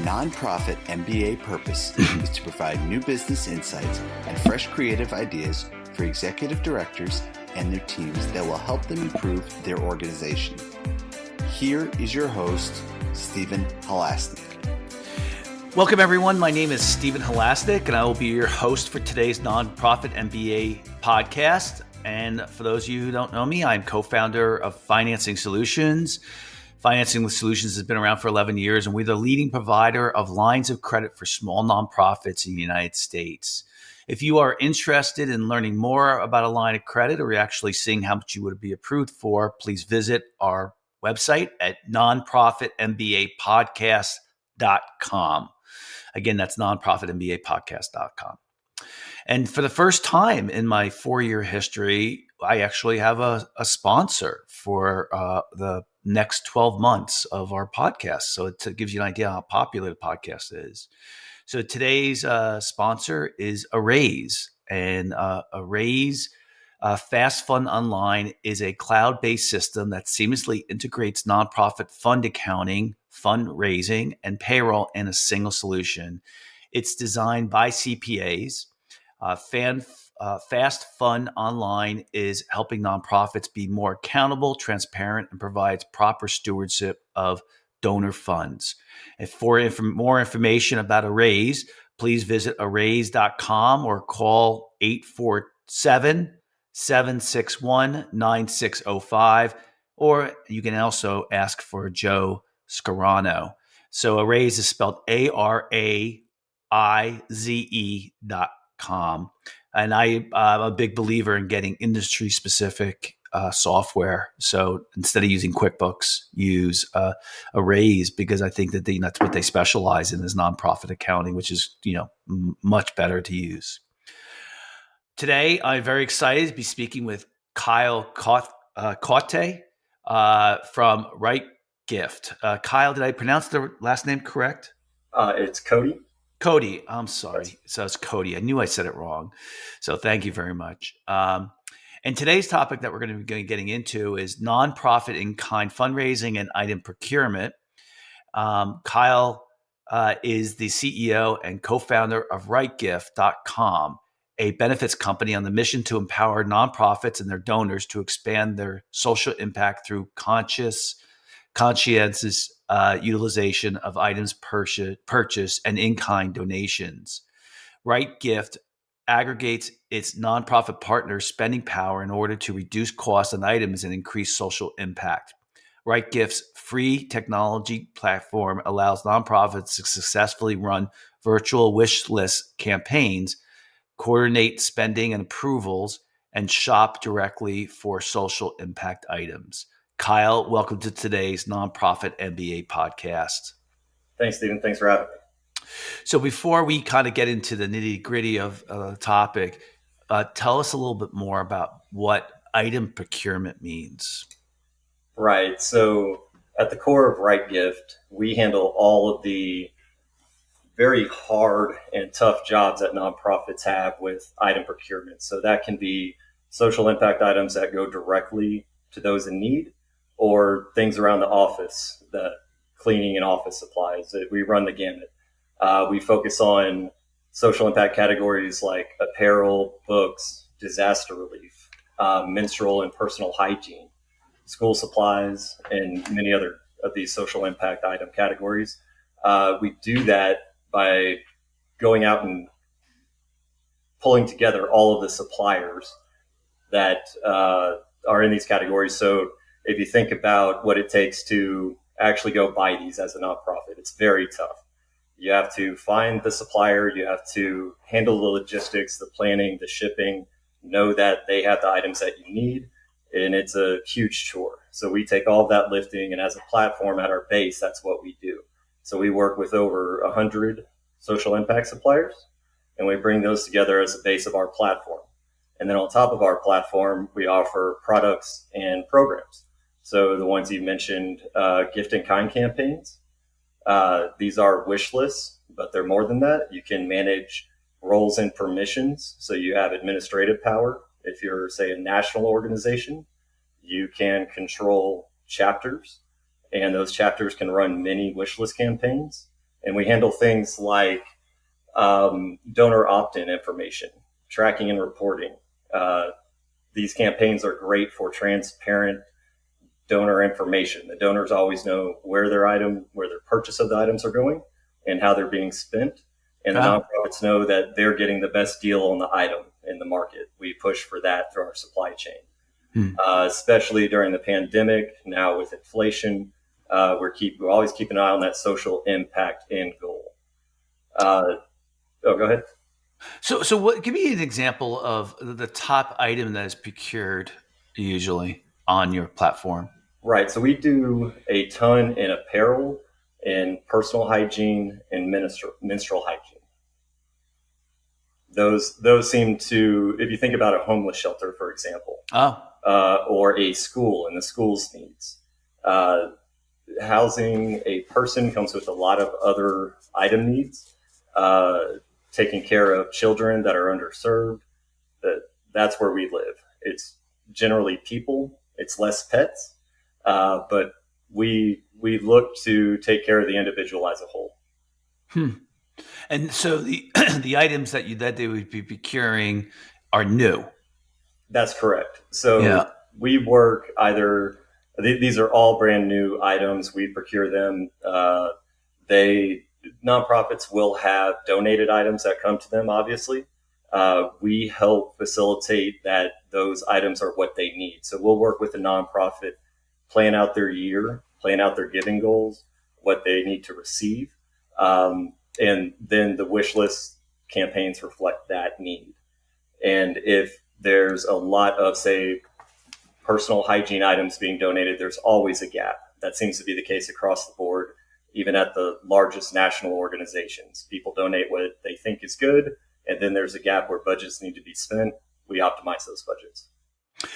nonprofit MBA purpose is to provide new business insights and fresh creative ideas for executive directors and their teams that will help them improve their organization. Here is your host, Stephen Halasnik. Welcome, everyone. My name is Stephen Halasnik, and I will be your host for today's Nonprofit MBA podcast. And for those of you who don't know me, I'm co-founder of Financing Solutions. Financing Solutions has been around for 11 years, and we're the leading provider of lines of credit for small nonprofits in the United States. If you are interested in learning more about a line of credit or actually seeing how much you would be approved for, please visit our website at nonprofitmbapodcast.com. Again, that's nonprofitmbapodcast.com. And for the first time in my 4-year history, I actually have a sponsor for the next 12 months of our podcast. So it gives you an idea how popular the podcast is. So today's sponsor is Arraise. And Arraise Fast Fund Online is a cloud-based system that seamlessly integrates nonprofit fund accounting, fundraising, and payroll in a single solution. It's designed by CPAs. Fast Fund Online is helping nonprofits be more accountable, transparent, and provides proper stewardship of donor funds. And for more information about Arraise, please visit arraise.com or call 847-761-9605, or you can also ask for Joe Scarano. So Arraise is spelled ARAIZE.com. And I'm a big believer in getting industry-specific software. So instead of using QuickBooks, use Arraise, because I think that that's what they specialize in, is nonprofit accounting, which is much better to use. Today, I'm very excited to be speaking with Kyle Kothe from Right Gift. Kyle, did I pronounce the last name correct? It's Cody. Cody, I'm sorry. So it's Cody. I knew I said it wrong. So thank you very much. And today's topic that we're going to be getting into is nonprofit in-kind fundraising and item procurement. Kyle is the CEO and co-founder of RightGift.com, a benefits company on the mission to empower nonprofits and their donors to expand their social impact through conscientious utilization of items purchased and in-kind donations. Right Gift aggregates its nonprofit partners' spending power in order to reduce costs on items and increase social impact. Right Gift's free technology platform allows nonprofits to successfully run virtual wish list campaigns, coordinate spending and approvals, and shop directly for social impact items. Kyle, welcome to today's Nonprofit MBA podcast. Thanks, Stephen. Thanks for having me. So before we kind of get into the nitty gritty of the topic, tell us a little bit more about what item procurement means. Right. So at the core of Right Gift, we handle all of the very hard and tough jobs that nonprofits have with item procurement. So that can be social impact items that go directly to those in need, or things around the office, the cleaning and office supplies. We run the gamut. We focus on social impact categories like apparel, books, disaster relief, menstrual and personal hygiene, school supplies, and many other of these social impact item categories. We do that by going out and pulling together all of the suppliers that are in these categories. So if you think about what it takes to actually go buy these as a nonprofit, it's very tough. You have to find the supplier, you have to handle the logistics, the planning, the shipping, know that they have the items that you need, and it's a huge chore. So we take all of that lifting, and as a platform at our base, that's what we do. So we work with over 100 social impact suppliers, and we bring those together as the base of our platform. And then on top of our platform, we offer products and programs. So the ones you mentioned, gift in kind campaigns, these are wish lists, but they're more than that. You can manage roles and permissions. So you have administrative power. If you're, say, a national organization, you can control chapters, and those chapters can run mini wish list campaigns. And we handle things like donor opt-in information, tracking and reporting. These campaigns are great for transparent donor information. The donors always know where their purchase of the items are going and how they're being spent. And the nonprofits know that they're getting the best deal on the item in the market. We push for that through our supply chain, especially during the pandemic. Now with inflation, we're always keeping an eye on that social impact end goal. Go ahead. So what? Give me an example of the top item that is procured usually on your platform. Right. So we do a ton in apparel, in personal hygiene, and menstrual hygiene. Those seem to, if you think about a homeless shelter, for example, or a school and the school's needs, housing a person comes with a lot of other item needs. Taking care of children that are underserved, that's where we live. It's generally people, it's less pets, but we look to take care of the individual as a whole. And so the the items that they would be procuring are new. That's correct. So we work these are all brand new items. We procure them. Nonprofits will have donated items that come to them, obviously. We help facilitate that those items are what they need. So we'll work with a nonprofit, plan out their year, plan out their giving goals, what they need to receive. And then the wish list campaigns reflect that need. And if there's a lot of, say, personal hygiene items being donated, there's always a gap. That seems to be the case across the board. Even at the largest national organizations, people donate what they think is good, and then there's a gap where budgets need to be spent. We optimize those budgets.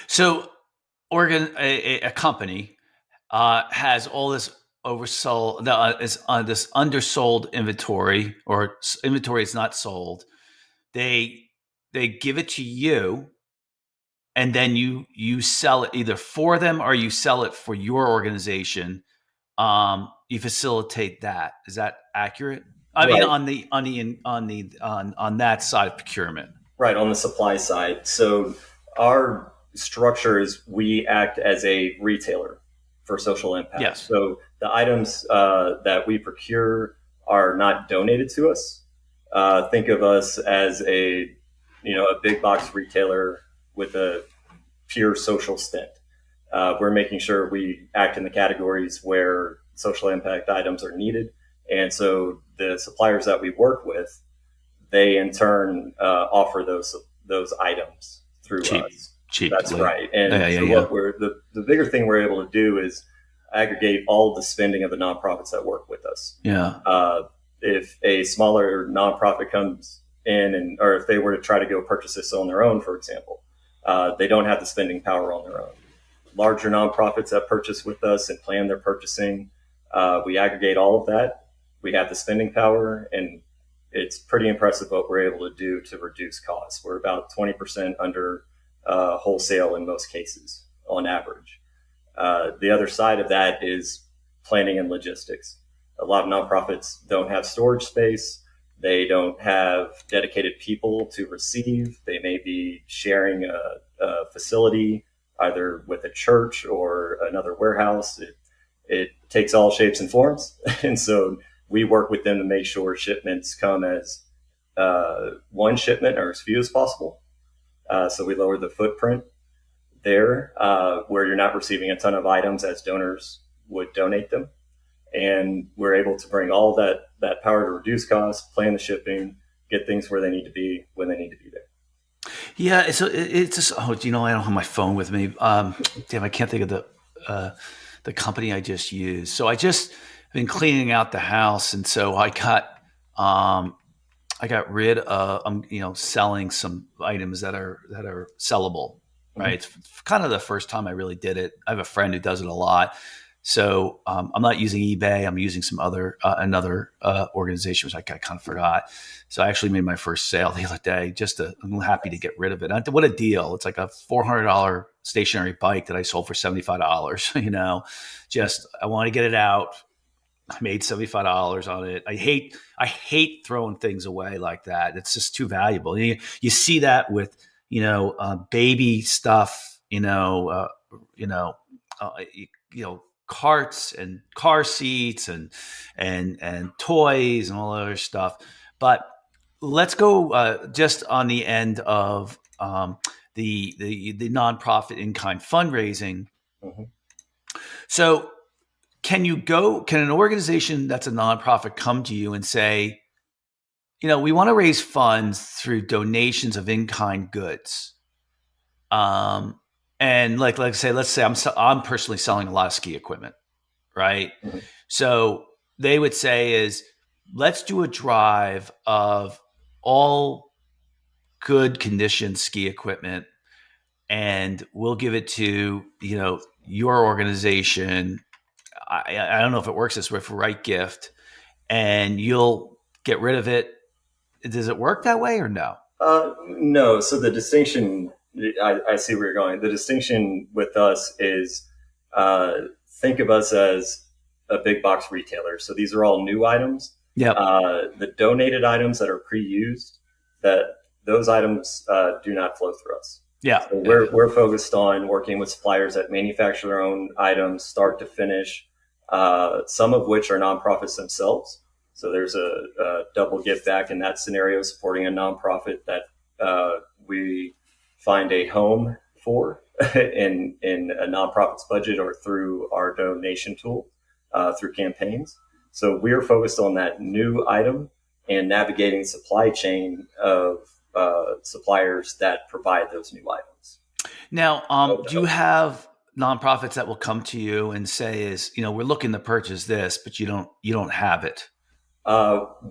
So, a company has all this oversold, this undersold inventory, or inventory is not sold. They give it to you, and then you sell it either for them or you sell it for your organization. You facilitate that. Is that accurate? I mean, on that side of procurement, right? On the supply side. So our structure is we act as a retailer for social impact. Yes. So the items that we procure are not donated to us. Think of us as a big box retailer with a pure social stint. We're making sure we act in the categories where social impact items are needed. And so the suppliers that we work with, they in turn offer those items through us. Cheaply. That's right. And what the bigger thing we're able to do is aggregate all of the spending of the nonprofits that work with us. Yeah. If a smaller nonprofit comes in or if they were to try to go purchase this on their own, for example, they don't have the spending power on their own. Larger nonprofits that purchase with us and plan their purchasing, we aggregate all of that. We have the spending power, and it's pretty impressive what we're able to do to reduce costs. We're about 20% under wholesale in most cases on average. The other side of that is planning and logistics. A lot of nonprofits don't have storage space. They don't have dedicated people to receive. They may be sharing a facility either with a church or another warehouse. It takes all shapes and forms. And so we work with them to make sure shipments come as one shipment or as few as possible. So we lower the footprint there where you're not receiving a ton of items as donors would donate them. And we're able to bring all that power to reduce costs, plan the shipping, get things where they need to be when they need to be there. Yeah, so it's just I don't have my phone with me. Damn, I can't think of the company I just used. So I just been cleaning out the house, and so I got rid of I'm selling some items that are sellable. Right, mm-hmm. It's kind of the first time I really did it. I have a friend who does it a lot. So I'm not using eBay. I'm using some another organization, which I kind of forgot. So I actually made my first sale the other day. I'm happy to get rid of it. What a deal! It's like a $400 stationary bike that I sold for $75. I want to get it out. I made $75 on it. I hate throwing things away like that. It's just too valuable. You see that with baby stuff. You know, carts and car seats and toys and all that other stuff. But let's go just on the end of the nonprofit in kind fundraising. Mhm. So can an organization that's a nonprofit come to you and say, we want to raise funds through donations of in-kind goods? And like say, let's say I'm personally selling a lot of ski equipment, right? Mhm. So they would say is, let's do a drive of all good condition ski equipment, and we'll give it to, your organization. I don't know if it works this way for Right Gift, and you'll get rid of it. Does it work that way or no? No. So the distinction, I see where you're going. The distinction with us is uh, think of us as a big box retailer. So these are all new items. Yep. The donated items that are pre-used, those items do not flow through us. Yeah. So we're focused on working with suppliers that manufacture their own items, start to finish, some of which are nonprofits themselves. So there's a double give back in that scenario, supporting a nonprofit that we find a home for in a nonprofit's budget or through our donation tool, through campaigns. So we're focused on that new item and navigating the supply chain of suppliers that provide those new items. Now, do you have nonprofits that will come to you and say, we're looking to purchase this, but you don't have it?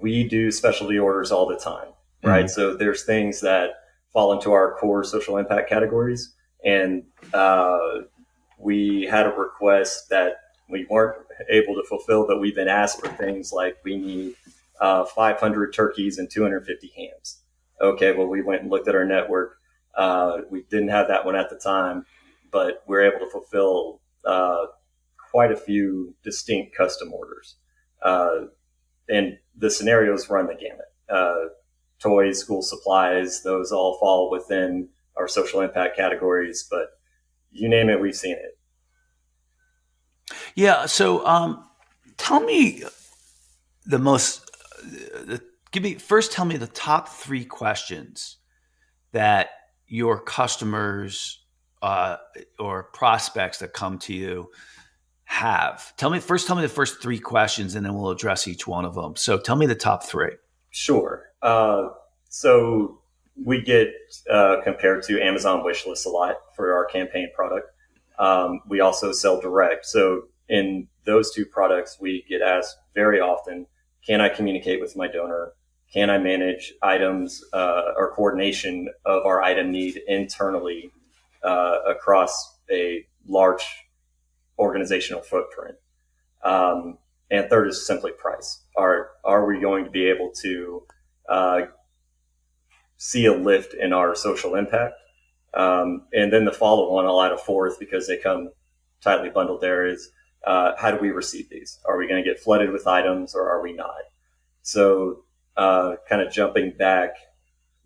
We do specialty orders all the time, right? Mhm. So there's things that fall into our core social impact categories, and we had a request that we weren't able to fulfill, but we've been asked for things like we need 500 turkeys and 250 hams. Okay, well, we went and looked at our network. We didn't have that one at the time, but we're able to fulfill quite a few distinct custom orders. And the scenarios run the gamut. Toys, school supplies, those all fall within our social impact categories, but you name it, we've seen it. Yeah. So, tell me tell me the top 3 questions that your customers or prospects that come to you have. Tell me the first 3 questions, and then we'll address each one of them. So tell me the top 3. Sure. So we get compared to Amazon wishlist a lot for our campaign product. We also sell direct. So in those 2 products, we get asked very often, can I communicate with my donor? Can I manage items or coordination of our item need internally across a large organizational footprint? And third is simply price. Are we going to be able to see a lift in our social impact? And then the follow on, I'll add a fourth because they come tightly bundled there, is how do we receive these? Are we going to get flooded with items or are we not? So kind of jumping back,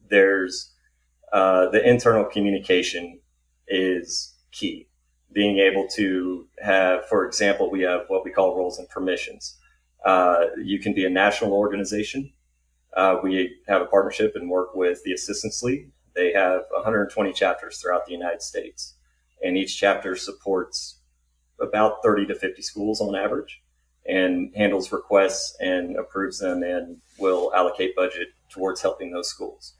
there's the internal communication is key. Being able to have, for example, we have what we call roles and permissions. You can be a national organization. We have a partnership and work with the Assistance League. They have 120 chapters throughout the United States, and each chapter supports about 30 to 50 schools on average and handles requests and approves them and will allocate budget towards helping those schools.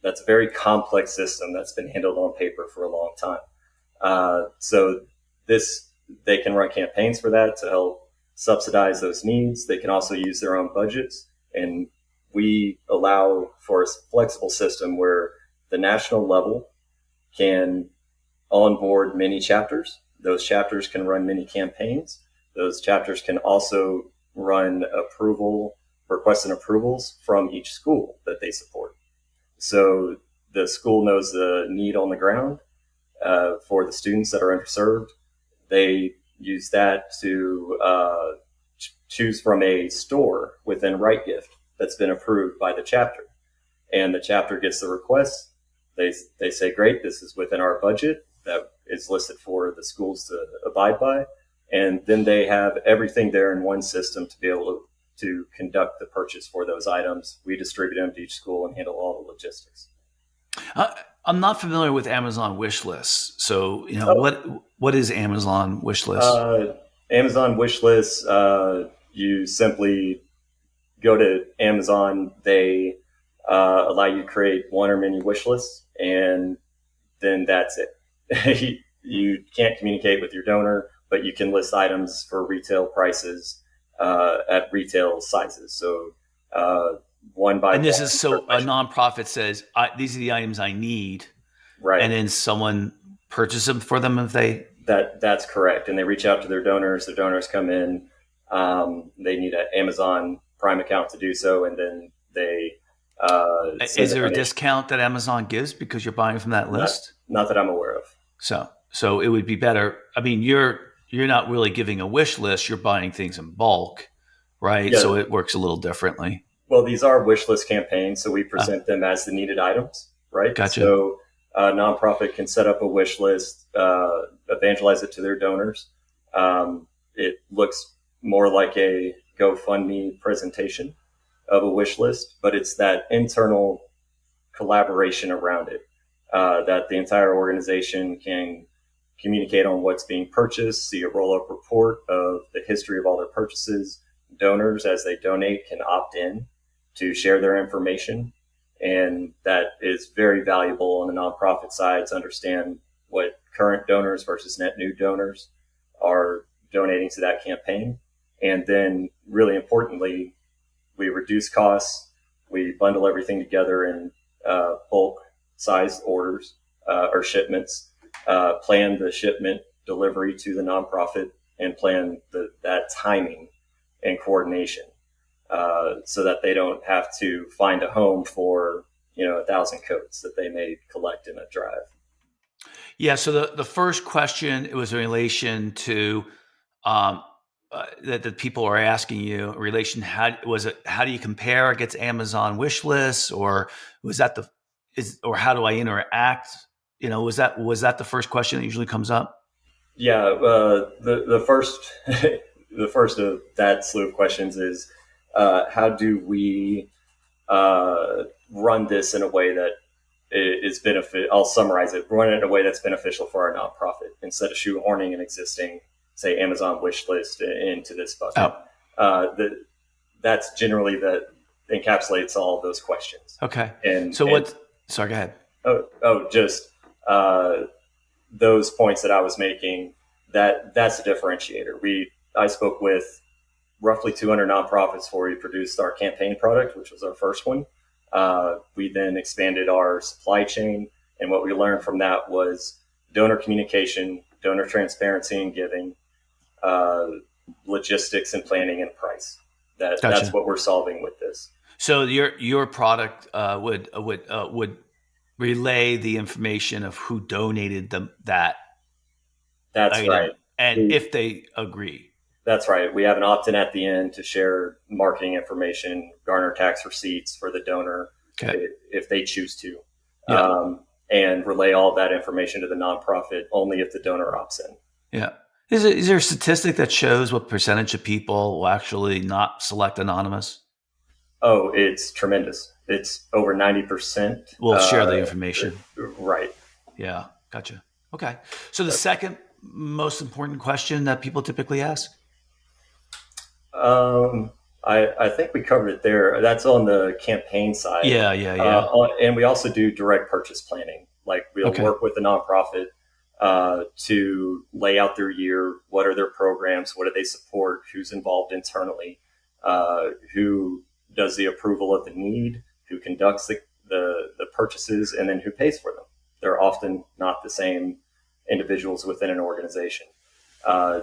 That's a very complex system that's been handled on paper for a long time. So they can run campaigns for that to help subsidize those needs. They can also use their own budgets, and we allow for a flexible system where the national level can onboard many chapters. Those chapters can run many campaigns. Those chapters can also run requests and approvals from each school that they support. So the school knows the need on the ground for the students that are underserved. They use that to choose from a store within Right Gift that's been approved by the chapter. And the chapter gets the request. They say, great, this is within our budget that is listed for the schools to abide by. And then they have everything there in one system to be able to conduct the purchase for those items. We distribute them to each school and handle all the logistics. I'm not familiar with Amazon wish lists. So, what is Amazon wish list? Amazon wish lists, you simply go to Amazon. They allow you to create one or many wish lists, and then that's it. You can't communicate with your donor, but you can list items for retail prices at retail sizes. So one by and this one is so a nonprofit says, these are the items I need. Right. And then someone purchases them for them if they... That's correct. And they reach out to their donors. The donors come in. They need an Amazon Prime account to do so. And then they... is there a discount that Amazon gives because you're buying from that list? Not that I'm aware of. So it would be better. I mean, you're not really giving a wish list. You're buying things in bulk, right? Yeah. So it works a little differently. Well, these are wish list campaigns. So we present them as the needed items, right? Gotcha. So a nonprofit can set up a wish list, evangelize it to their donors. It looks more like a GoFundMe presentation of a wish list, but it's that internal collaboration around it, that the entire organization can communicate on what's being purchased, see a roll-up report of the history of all their purchases. Donors, as they donate, can opt in to share their information. And that is very valuable on the nonprofit side to understand what current donors versus net new donors are donating to that campaign. And then really importantly, we reduce costs. We bundle everything together in bulk sized orders or shipments, plan the shipment delivery to the nonprofit, and plan that timing and coordination so that they don't have to find a home for 1,000 coats that they may collect in a drive. Yeah. So the first question, it was in relation to that the people are asking you in relation. How do you compare against Amazon wish lists, or was that or how do I interact? Was that the first question that usually comes up? Yeah. The first the first of that slew of questions is how do we run this in a way that is benefit. I'll summarize it. Run it in a way that's beneficial for our nonprofit instead of shoehorning an existing, say, Amazon wish list into this bucket. That's generally that encapsulates all of those questions. Okay. Sorry, go ahead. Just those points that I was making. That's a differentiator. I spoke with roughly 200 nonprofits before we produced our campaign product, which was our first one. We then expanded our supply chain, and what we learned from that was donor communication, donor transparency and giving, logistics and planning, and price. Gotcha. That's what we're solving with this. So your product would relay the information of who donated that. That's item, right. And if they agree. That's right. We have an opt-in at the end to share marketing information, garner tax receipts for the donor if they choose to, and relay all that information to the nonprofit only if the donor opts in. Yeah. Is there a statistic that shows what percentage of people will actually not select anonymous? Oh, it's tremendous. It's over 90%. We'll share the information. Right. Yeah. Gotcha. Okay. So the second most important question that people typically ask? I think we covered it there. That's on the campaign side. Yeah. And we also do direct purchase planning. Like we'll work with the nonprofit to lay out their year. What are their programs? What do they support? Who's involved internally? Who does the approval of the need? Who conducts the purchases? And then who pays for them? They're often not the same individuals within an organization.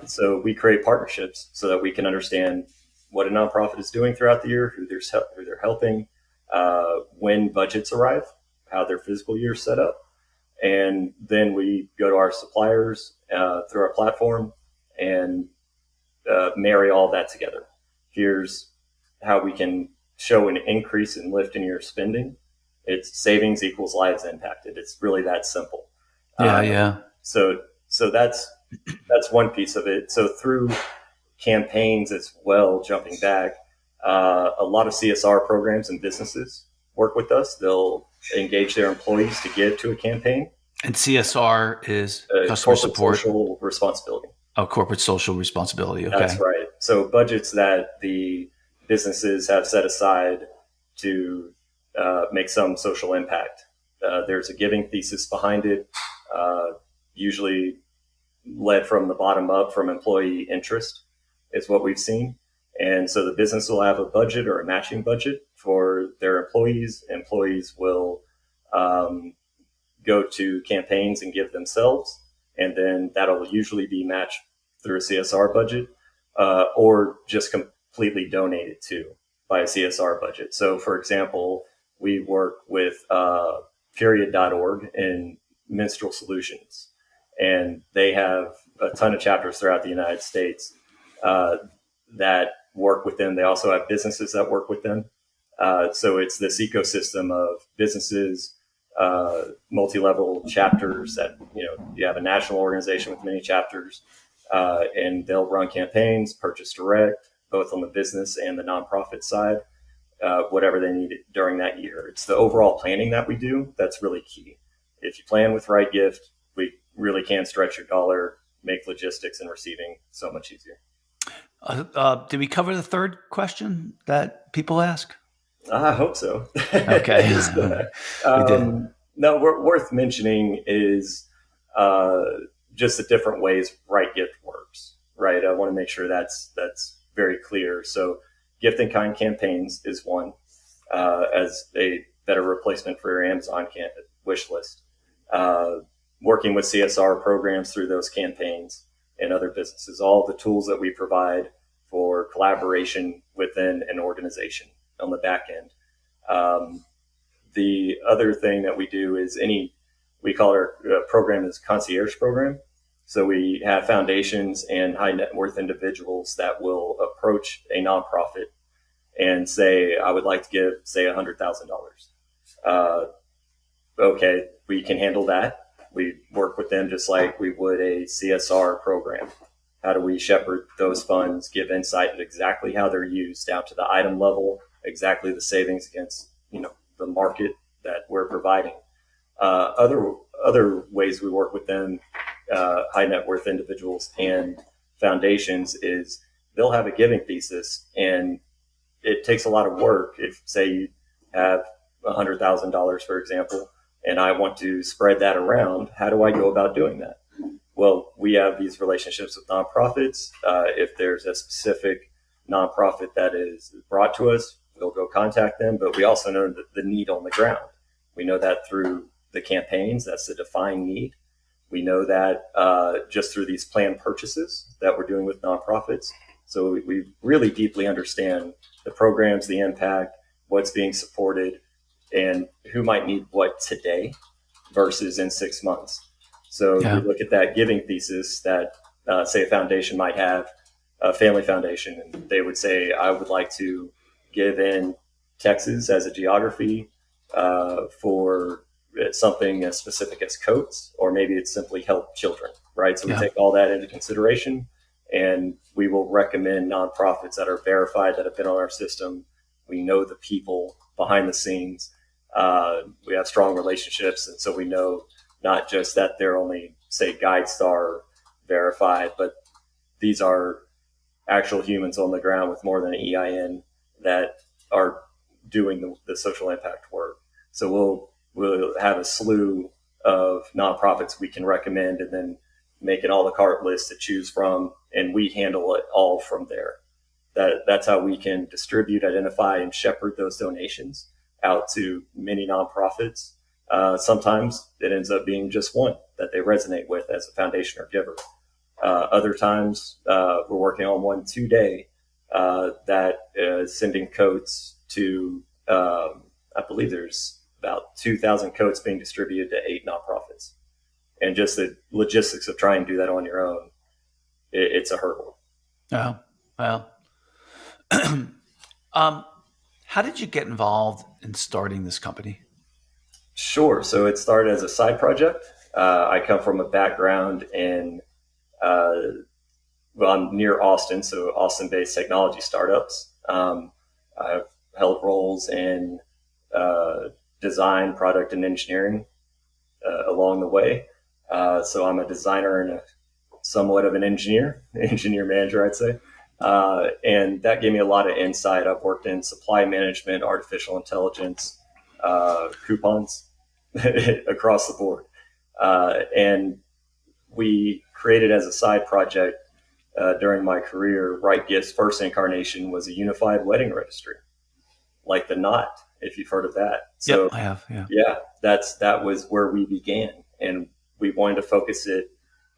So we create partnerships so that we can understand what a nonprofit is doing throughout the year, who they're helping, when budgets arrive, how their fiscal year is set up. And then we go to our suppliers through our platform and marry all that together. here's how we can show an increase in lift in your spending. It's savings equals lives impacted. It's really that simple. Yeah. So that's one piece of it. So through campaigns as well, jumping back, a lot of CSR programs and businesses work with us. They'll engage their employees to give to a campaign. And CSR is customer corporate support. Social responsibility. Oh, corporate social responsibility. Okay. That's right. So budgets that the businesses have set aside to make some social impact. There's a giving thesis behind it, usually led from the bottom up from employee interest is what we've seen. And so the business will have a budget or a matching budget for their employees. Employees will go to campaigns and give themselves. And then that'll usually be matched through a CSR budget or just completely donated to by a CSR budget. So, for example, we work with period.org and Menstrual Solutions, and they have a ton of chapters throughout the United States that work with them. They also have businesses that work with them. So it's this ecosystem of businesses, multi-level chapters that, you have a national organization with many chapters, and they'll run campaigns, purchase direct, both on the business and the nonprofit side, whatever they need during that year. It's the overall planning that we do that's really key. If you plan with Right Gift, we really can stretch your dollar, make logistics and receiving so much easier. Did we cover the third question that people ask? I hope so. Okay. We did. No, worth mentioning is just the different ways Right Gift works, right? I want to make sure that's very clear. So gift in kind campaigns is one, as a better replacement for your Amazon wish list. Working with CSR programs through those campaigns and other businesses, all the tools that we provide for collaboration within an organization on the back end. The other thing that we do is we call our program is concierge program. So we have foundations and high net worth individuals that will approach a nonprofit and say, I would like to give, say, $100,000. Okay, we can handle that. We work with them just like we would a CSR program. How do we shepherd those funds, give insight into exactly how they're used down to the item level, exactly the savings against, the market that we're providing. Other ways we work with them, high net worth individuals and foundations, is they'll have a giving thesis, and it takes a lot of work. If, say, you have $100,000, for example, and I want to spread that around, how do I go about doing that? Well, we have these relationships with nonprofits. If there's a specific nonprofit that is brought to us, we'll go contact them, but we also know the need on the ground. We know that through the campaigns, that's the defined need. We know that just through these planned purchases that we're doing with nonprofits. So we really deeply understand the programs, the impact, what's being supported, and who might need what today versus in 6 months. So we look at that giving thesis that, say, a foundation might have, a family foundation, and they would say, I would like to give in Texas as a geography for something as specific as coats, or maybe it's simply help children, right? So we take all that into consideration, and we will recommend nonprofits that are verified, that have been on our system. We know the people behind the scenes. We have strong relationships, and so we know not just that they're only, say, GuideStar verified, but these are actual humans on the ground with more than an EIN that are doing the social impact work. So we'll have a slew of nonprofits we can recommend, and then make an a la carte list to choose from, and we handle it all from there. That's how we can distribute, identify, and shepherd those donations out to many nonprofits. Sometimes it ends up being just one that they resonate with as a foundation or giver. Other times we're working on one today that is sending coats to, I believe there's about 2,000 coats being distributed to 8 nonprofits. And just the logistics of trying to do that on your own, it's a hurdle. Oh, well. How did you get involved in starting this company? Sure. So it started as a side project. I come from a background in, uh, well, I'm near Austin, so Austin-based technology startups. I've held roles in uh, design, product, and engineering along the way. So I'm a designer and somewhat of an engineer manager, I'd say. And that gave me a lot of insight. I've worked in supply management, artificial intelligence, coupons across the board. And we created as a side project during my career, Right Gift's first incarnation was a unified wedding registry, like the Knot, if you've heard of that. So Yep, I have. Yeah. yeah, that was where we began, and we wanted to focus it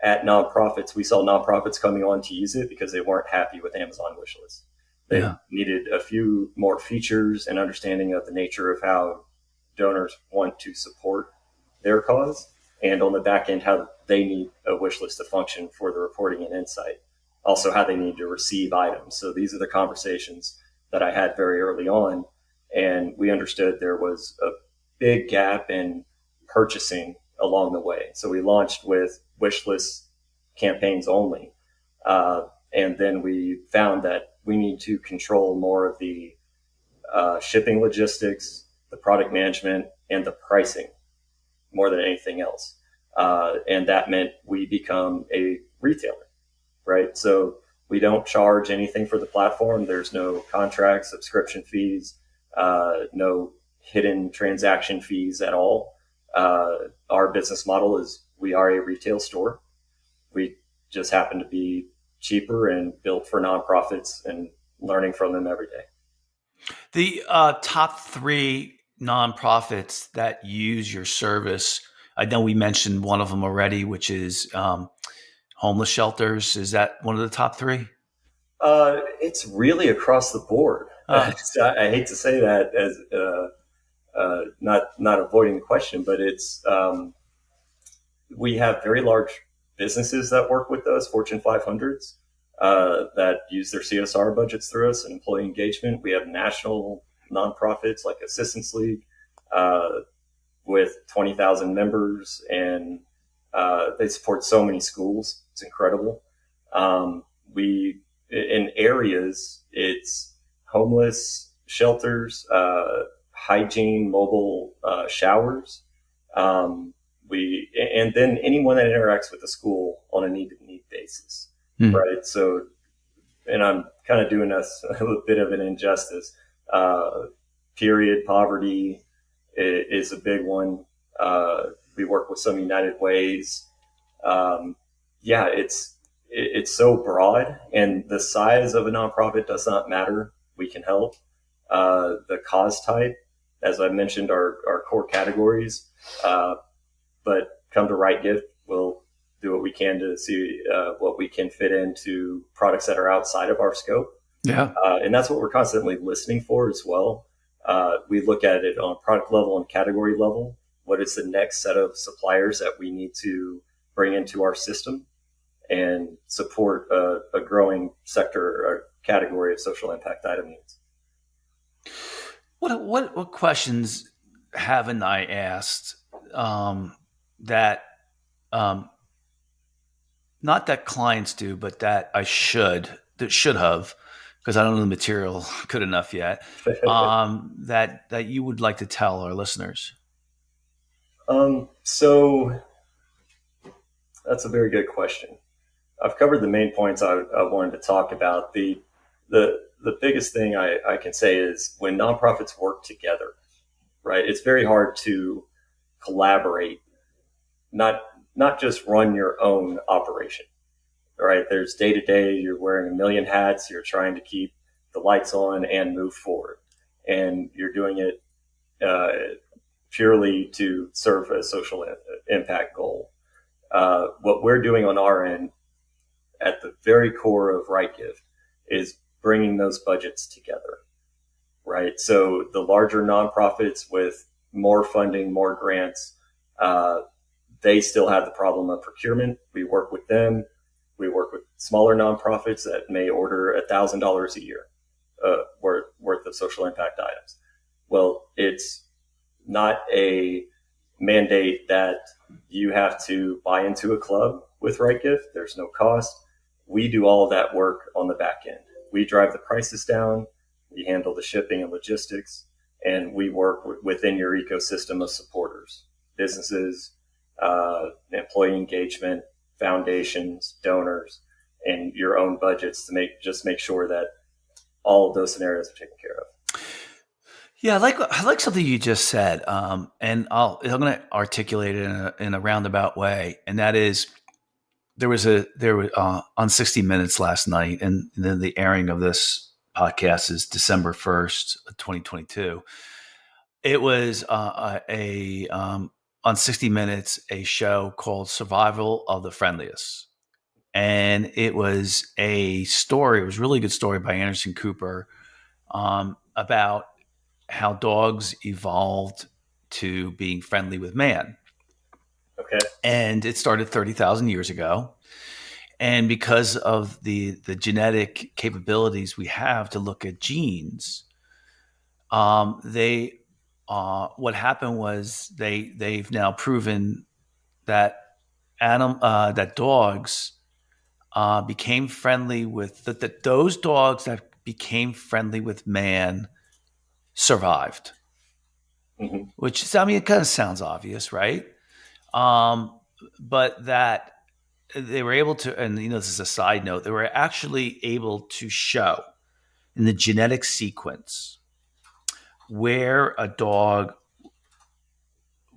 at nonprofits. We saw nonprofits coming on to use it because they weren't happy with Amazon wishlist. They needed a few more features and understanding of the nature of how donors want to support their cause, and on the back end, how they need a wish list to function for the reporting and insight. Also, how they need to receive items. So these are the conversations that I had very early on, and we understood there was a big gap in purchasing along the way. So we launched with wish list campaigns only, and then we found that we need to control more of the shipping logistics, the product management, and the pricing more than anything else. And that meant we become a retailer, right? So we don't charge anything for the platform. There's no contract, subscription fees, no hidden transaction fees at all. Our business model is we are a retail store. We just happen to be cheaper and built for nonprofits and learning from them every day. The top three nonprofits that use your service, I know we mentioned one of them already, which is homeless shelters. Is that one of the top three? It's really across the board. So I hate to say that as not avoiding the question, but it's we have very large businesses that work with us, Fortune 500s, that use their CSR budgets through us and employee engagement. We have national nonprofits like Assistance League with 20,000 members, and they support so many schools. It's incredible. We in areas, it's homeless shelters, hygiene, mobile showers. And then anyone that interacts with the school on a need basis, right? So, and I'm kind of doing us a little bit of an injustice. Period poverty is a big one. We work with some United Ways. It's so broad, and the size of a nonprofit does not matter. We can help. The cause type, as I mentioned, are core categories. But come to Right Gift, we'll do what we can to see what we can fit into products that are outside of our scope. Yeah. And that's what we're constantly listening for as well. We look at it on product level and category level. What is the next set of suppliers that we need to bring into our system and support a growing sector or category of social impact item needs? What questions haven't I asked that not that clients do, but that should have, because I don't know the material good enough yet, that you would like to tell our listeners? So that's a very good question. I've covered the main points I wanted to talk about. The biggest thing I can say is when nonprofits work together, right? It's very hard to collaborate, not just run your own operation, right? There's day to day, you're wearing a million hats, you're trying to keep the lights on and move forward. And you're doing it purely to serve a social impact goal. What we're doing on our end at the very core of Right Gift is bringing those budgets together, right? So the larger nonprofits with more funding, more grants, they still have the problem of procurement. We work with them. We work with smaller nonprofits that may order $1,000 a year. worth of social impact items. Well, it's not a mandate that you have to buy into a club with Right Gift. There's no cost. We do all of that work on the back end. We drive the prices down. We handle the shipping and logistics, and we work within your ecosystem of supporters, businesses, employee engagement, foundations, donors, and your own budgets to make sure that all of those scenarios are taken care of. Yeah, I like something you just said, and I'm going to articulate it in a roundabout way, and that is there was on 60 Minutes last night, and then the airing of this podcast is December 1st, 2022. It was on 60 Minutes a show called Survival of the Friendliest, and it was a story. It was a really good story by Anderson Cooper about how dogs evolved to being friendly with man. Okay. And it started 30,000 years ago. And because of the genetic capabilities we have to look at genes, what happened was they've now proven that that dogs became friendly with that those dogs that became friendly with man survived. Mm-hmm. Which, I mean, it kind of sounds obvious, right? But that they were able to, and this is a side note, they were actually able to show in the genetic sequence where a dog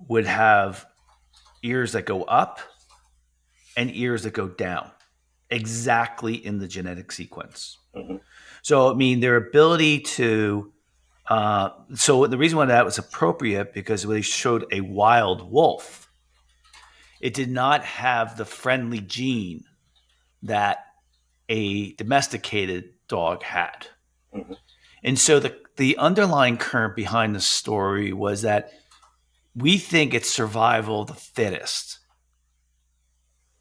would have ears that go up and ears that go down, exactly in the genetic sequence. Mm-hmm. So, I mean, their ability to so the reason why that was appropriate, because they showed a wild wolf. It did not have the friendly gene that a domesticated dog had. Mm-hmm. And so the underlying current behind the story was that we think it's survival of the fittest.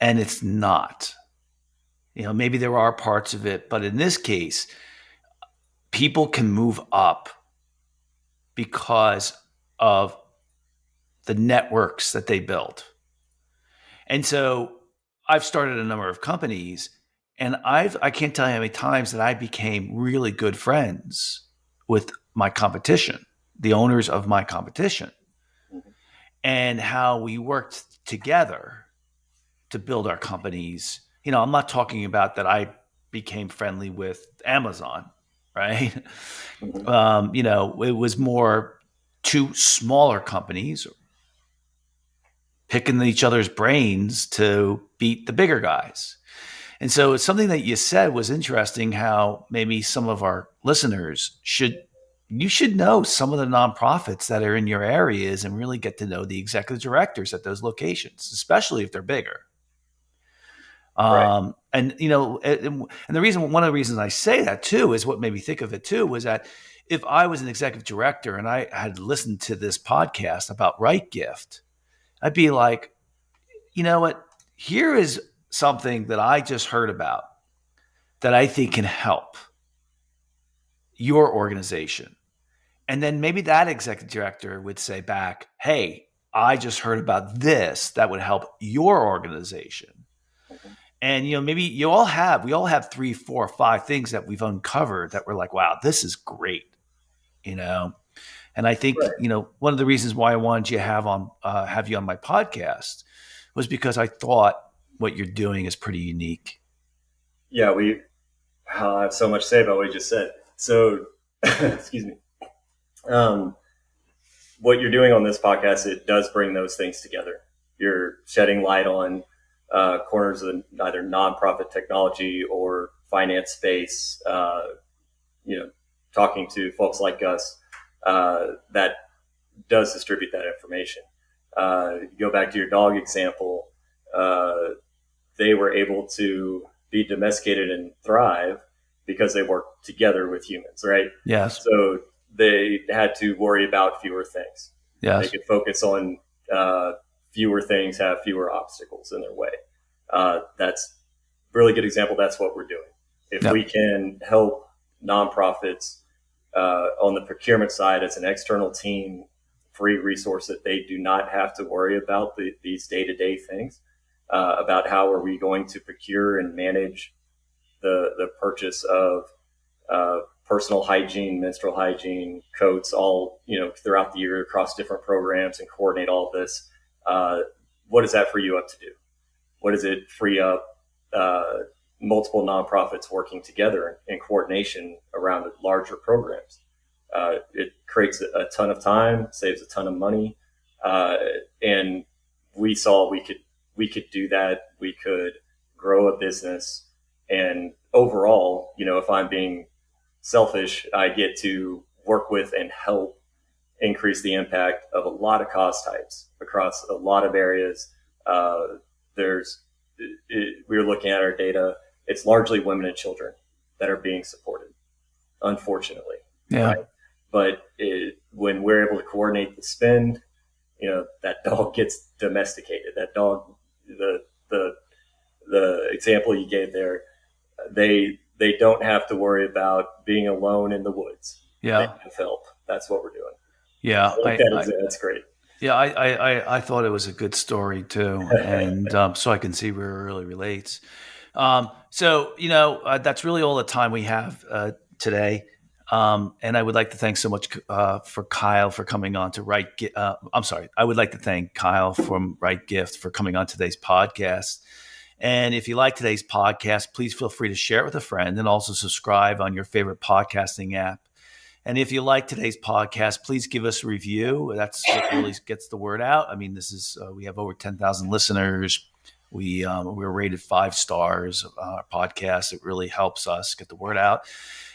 And it's not. Maybe there are parts of it, but in this case, people can move up because of the networks that they build. And so I've started a number of companies, and I can't tell you how many times that I became really good friends with my competition, the owners of my competition, and how we worked together to build our companies. I'm not talking about that I became friendly with Amazon, right? Mm-hmm. It was more two smaller companies picking each other's brains to beat the bigger guys. And so it's something that you said was interesting, how maybe some of our listeners should know some of the nonprofits that are in your areas and really get to know the executive directors at those locations, especially if they're bigger. Right. And one of the reasons I say that too is what made me think of it too was that if I was an executive director and I had listened to this podcast about Right Gift, I'd be like, you know what? Here is something that I just heard about that I think can help your organization. And then maybe that executive director would say back, hey, I just heard about this that would help your organization. Mm-hmm. And, maybe we all have 3, 4, 5 things that we've uncovered that we're like, wow, this is great. And I think, Right. one of the reasons why I wanted you to have you on my podcast was because I thought what you're doing is pretty unique. Yeah, I have so much to say about what you just said. So, excuse me. What you're doing on this podcast, it does bring those things together. You're shedding light on corners of either nonprofit technology or finance space. Talking to folks like us that does distribute that information. Go back to your dog example. They were able to be domesticated and thrive because they work together with humans, right? Yes. So they had to worry about fewer things. Yes. They could focus on fewer things, have fewer obstacles in their way. That's a really good example. That's what we're doing. If we can help nonprofits on the procurement side as an external team, free resource that they do not have to worry about these day-to-day things about how are we going to procure and manage the purchase of personal hygiene, menstrual hygiene, coats, all throughout the year across different programs, and coordinate all of this. What does that free you up to do? What does it free up multiple nonprofits working together in coordination around larger programs? It creates a ton of time, saves a ton of money, and we saw we could do that. We could grow a business, and overall, if I'm being selfish, I get to work with and help increase the impact of a lot of cause types across a lot of areas. We were looking at our data. It's largely women and children that are being supported, unfortunately. Yeah. Right? But when we're able to coordinate the spend, that dog gets domesticated. That dog, the example you gave there, they don't have to worry about being alone in the woods. Yeah. They have help. That's what we're doing. Yeah. That's great. Yeah, I thought it was a good story too, and so I can see where it really relates. So that's really all the time we have today, and I would like to thank so much for Kyle for coming on to Right. I would like to thank Kyle from Right Gift for coming on today's podcast. And if you like today's podcast, please feel free to share it with a friend, and also subscribe on your favorite podcasting app. And if you like today's podcast, please give us a review. That's what really gets the word out. I mean, this is we have over 10,000 listeners. We're rated 5 stars. Our podcast, it really helps us get the word out.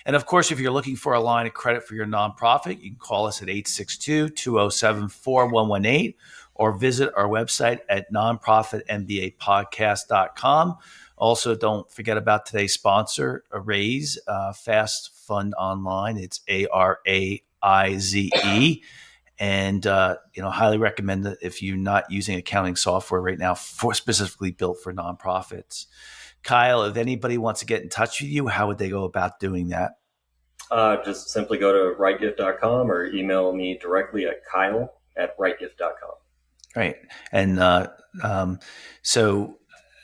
And of course, if you're looking for a line of credit for your nonprofit, you can call us at 862-207-4118 or visit our website at nonprofitmbapodcast.com. Also, don't forget about today's sponsor, Raise Fast Fund Online. It's ARAIZE. And, highly recommend that if you're not using accounting software right now specifically built for nonprofits. Kyle, if anybody wants to get in touch with you, how would they go about doing that? Just simply go to rightgift.com or email me directly at kyle@rightgift.com. Right. And so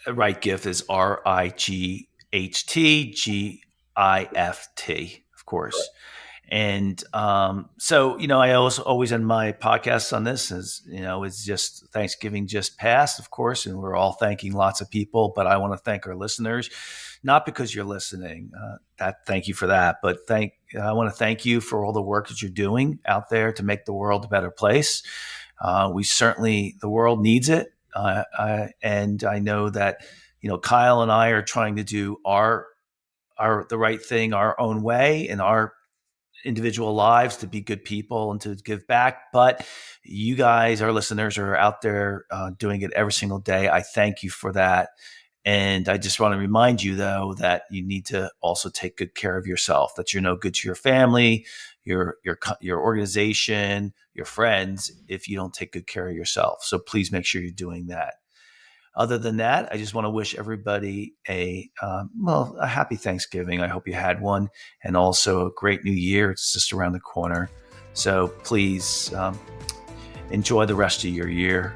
Right Gift is RIGHTGIFT, of course. Right. And so, I always end my podcasts on this as, it's just Thanksgiving just passed, of course, and we're all thanking lots of people, but I want to thank our listeners, not because you're listening, thank you for that, but I want to thank you for all the work that you're doing out there to make the world a better place. The world needs it. And I know that, Kyle and I are trying to do the right thing our own way in our individual lives to be good people and to give back. But you guys, our listeners, are out there doing it every single day. I thank you for that. And I just want to remind you, though, that you need to also take good care of yourself, that you're no good to your family, your organization, your friends, if you don't take good care of yourself. So please make sure you're doing that. Other than that, I just want to wish everybody a happy Thanksgiving. I hope you had one, and also a great new year. It's just around the corner. So please enjoy the rest of your year.